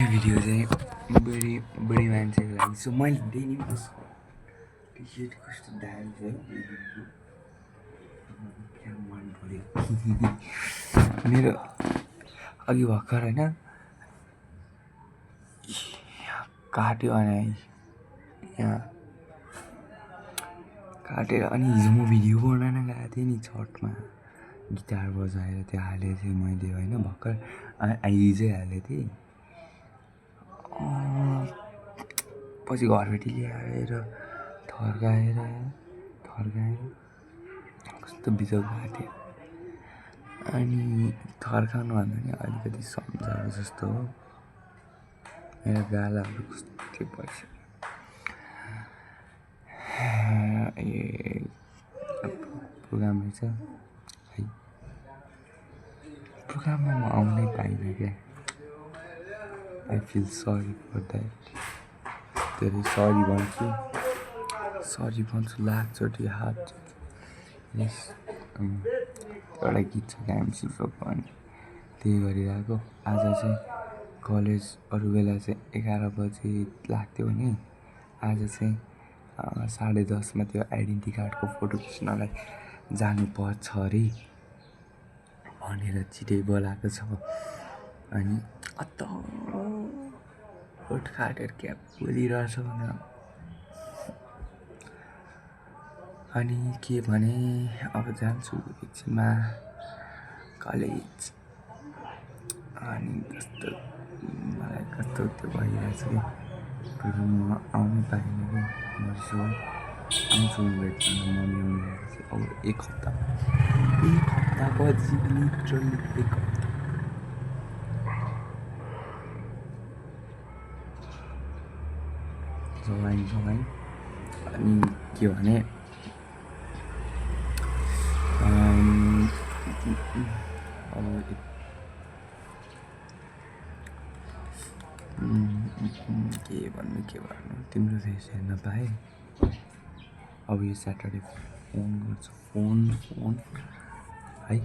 video चाहिँ बढी मान्छेको लागि सो मैले दिएँ नि टी सर्ट कस्तो दामी छ क्या मन पऱ्यो मेरो अघि भर्खर होइन काट्यो अनि यहाँ काटेर अनि हिजो म भिडियो बनाउन गएको थिएँ नि छठमा गिटार बजाएर त्यो हालेको थिएँ मैले होइन भर्खर हिजै हालेको थिएँ पछि घरबेटी ल्याएर थर्काएर कस्तो बिजोग भएको थियो अनि थर्काउनु भन्दा नि अलिकति सम्झाएको जस्तो हो मेरो गालाहरू कस्तो भइसक्यो प्रोग्राम रहेछ है प्रोग्राममा म आउनै पाइनँ क्या I feel sorry for that धेरै सरी भन्छु लाखचोटि हात यस एउटा गीत छ एमसी भगवान त्यही गरिरहेको आज चाहिँ कलेज अरू बेला चाहिँ 11 बजे लाग्थ्यो भने आज चाहिँ 10:30 त्यो आइडेन्टिटी कार्डको फोटो खिच्नलाई जानुपर्छ अरे भनेर छिटै बोलाएको छ अनि होट काटेर क्या बोलिरहेछ भनेर अनि के भने अब जान्छु एकछिनमा कलेज अनि मलाई कस्तो त्यो भइरहेछ कि म आउनै पाइनँ कि आउँछु भेट्न मम्मी आउनु अब एक हप्ता पछि लिटरली एक हप्ता जगाइ अनि के भने के भन्नु तिम्रो फेस हेर्न पाएँ अब यो स्याटरडे फोन गर्छु फोन है